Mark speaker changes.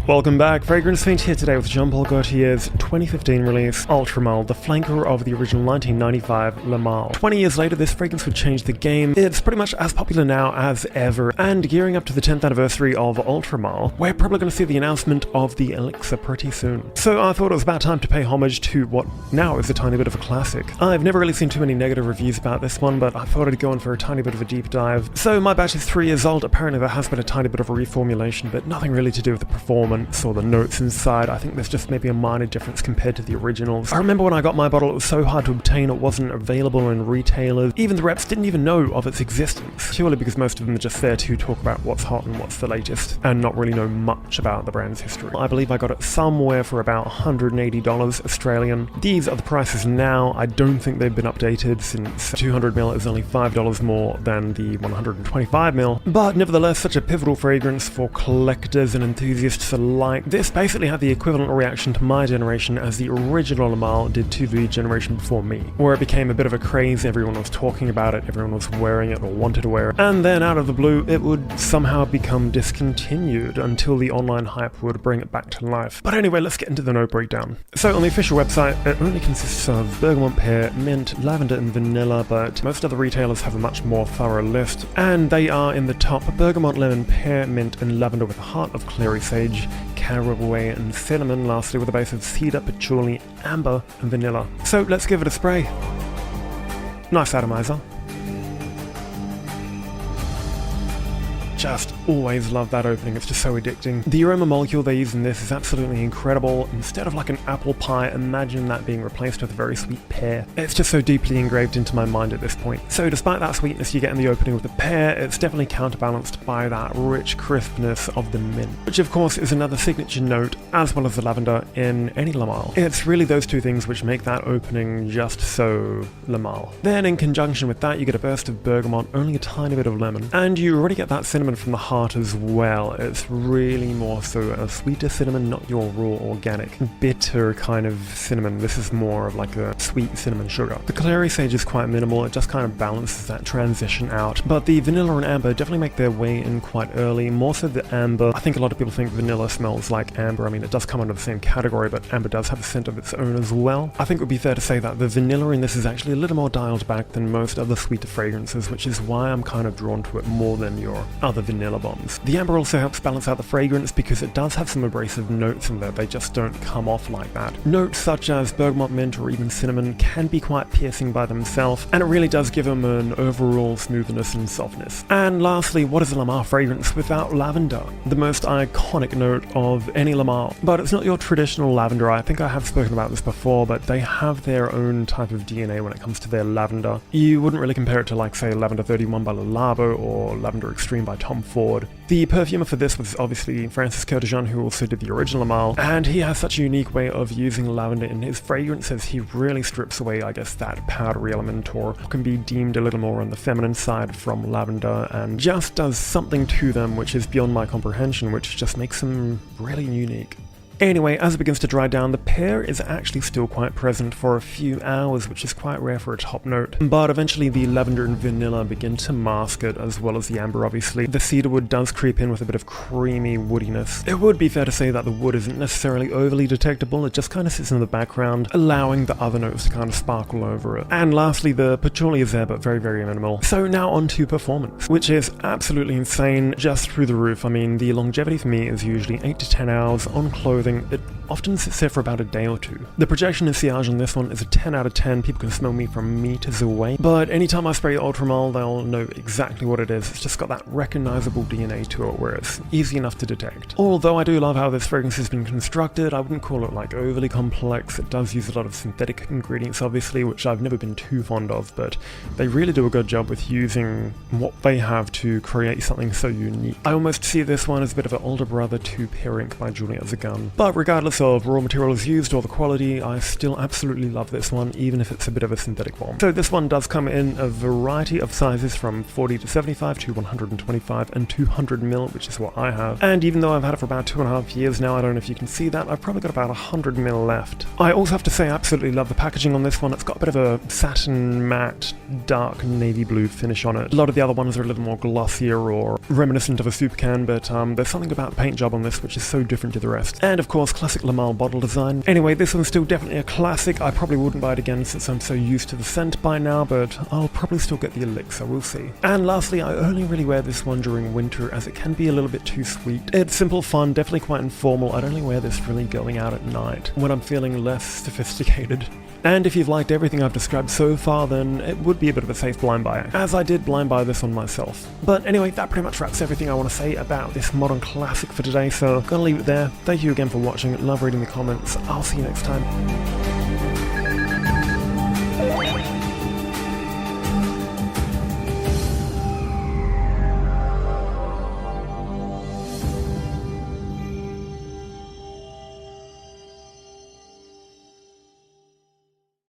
Speaker 1: Welcome back, Fragrance Fiend here today with Jean-Paul Gaultier's 2015 release, Ultra Male, the flanker of the original 1995 Le Male. 20 years later, this fragrance would change the game. It's pretty much as popular now as ever, and gearing up to the 10th anniversary of Ultra Male, we're probably going to see the announcement of the Elixir pretty soon. So I thought it was about time to pay homage to what now is a tiny bit of a classic. I've never really seen too many negative reviews about this one, but I thought I'd go in for a tiny bit of a deep dive. So my batch is 3 years old. Apparently there has been a tiny bit of a reformulation, but nothing really to do with the performance or the notes inside. I think there's just maybe a minor difference compared to the originals. I remember when I got my bottle, it was so hard to obtain, it wasn't available in retailers. Even the reps didn't even know of its existence, purely because most of them are just there to talk about what's hot and what's the latest, and not really know much about the brand's history. I believe I got it somewhere for about $180 Australian. These are the prices now. I don't think they've been updated since 200ml is only $5 more than the 125ml, but nevertheless such a pivotal fragrance for collectors and enthusiasts alike. This basically had the equivalent reaction to my generation as the original Le Male did to the generation before me, where it became a bit of a craze, everyone was talking about it, everyone was wearing it or wanted to wear it, and then out of the blue it would somehow become discontinued until the online hype would bring it back to life. But anyway, let's get into the note breakdown. So on the official website, it only consists of bergamot, pear, mint, lavender and vanilla, but most other retailers have a much more thorough list, and they are in the top: bergamot, lemon, pear, mint and lavender with a heart of clary sage, caraway and cinnamon, lastly with a base of cedar, patchouli, amber and vanilla. So let's give it a spray. Nice atomizer. Just always love that opening, it's just so addicting. The aroma molecule they use in this is absolutely incredible. Instead of like an apple pie, imagine that being replaced with a very sweet pear. It's just so deeply engraved into my mind at this point. So despite that sweetness you get in the opening with the pear, it's definitely counterbalanced by that rich crispness of the mint, which of course is another signature note, as well as the lavender in any Le Male. It's really those two things which make that opening just so Le Male. Then in conjunction with that you get a burst of bergamot, only a tiny bit of lemon, and you already get that cinnamon from the heart as well. It's really more so a sweeter cinnamon, not your raw organic bitter kind of cinnamon. This is more of like a sweet cinnamon sugar. The clary sage is quite minimal, it just kind of balances that transition out, but the vanilla and amber definitely make their way in quite early, more so the amber. I think a lot of people think vanilla smells like amber. I mean, it does come under the same category, but amber does have a scent of its own as well. I think it would be fair to say that the vanilla in this is actually a little more dialed back than most other sweeter fragrances, which is why I'm kind of drawn to it more than your other vanilla bombs. The amber also helps balance out the fragrance because it does have some abrasive notes in there, they just don't come off like that. Notes such as bergamot, mint or even cinnamon can be quite piercing by themselves, and it really does give them an overall smoothness and softness. And lastly, what is a Le Male fragrance without lavender? The most iconic note of any Le Male, but it's not your traditional lavender. I think I have spoken about this before, but they have their own type of DNA when it comes to their lavender. You wouldn't really compare it to like say Lavender 31 by Le Labo or Lavender Extreme by Tom Ford. The perfumer for this was obviously Francis Curtijon, who also did the original Le Male, and he has such a unique way of using lavender in his fragrances. He really strips away, I guess, that powdery element, or can be deemed a little more on the feminine side from lavender, and just does something to them which is beyond my comprehension, which just makes them really unique. Anyway, as it begins to dry down, the pear is actually still quite present for a few hours, which is quite rare for a top note. But eventually the lavender and vanilla begin to mask it, as well as the amber obviously. The cedarwood does creep in with a bit of creamy woodiness. It would be fair to say that the wood isn't necessarily overly detectable, it just kind of sits in the background, allowing the other notes to kind of sparkle over it. And lastly, the patchouli is there, but very, very minimal. So now on to performance, which is absolutely insane, just through the roof. I mean, the longevity for me is usually 8 to 10 hours on clothing. It often sits there for about a day or two. The projection and sillage on this one is a 10 out of 10. People can smell me from meters away, but anytime I spray Ultra Male, they'll know exactly what it is. It's just got that recognizable DNA to it where it's easy enough to detect. Although I do love how this fragrance has been constructed, I wouldn't call it like overly complex. It does use a lot of synthetic ingredients obviously, which I've never been too fond of, but they really do a good job with using what they have to create something so unique. I almost see this one as a bit of an older brother to Pear Inc. by Juliet Zagan. But regardless of raw materials used or the quality, I still absolutely love this one, even if it's a bit of a synthetic one. So this one does come in a variety of sizes from 40 to 75 to 125 and 200ml, which is what I have. And even though I've had it for about 2.5 years now, I don't know if you can see that, I've probably got about 100ml left. I also have to say I absolutely love the packaging on this one. It's got a bit of a satin matte dark navy blue finish on it. A lot of the other ones are a little more glossier or reminiscent of a soup can, but there's something about the paint job on this which is so different to the rest. And of course, classic Male bottle design. Anyway, this one's still definitely a classic. I probably wouldn't buy it again since I'm so used to the scent by now, but I'll probably still get the Elixir, we'll see. And lastly, I only really wear this one during winter as it can be a little bit too sweet. It's simple fun, definitely quite informal. I'd only wear this really going out at night when I'm feeling less sophisticated. And if you've liked everything I've described so far, then it would be a bit of a safe blind buy, as I did blind buy this one myself. But anyway, that pretty much wraps everything I want to say about this modern classic for today, so I'm gonna leave it there. Thank you again for watching, love reading the comments, I'll see you next time.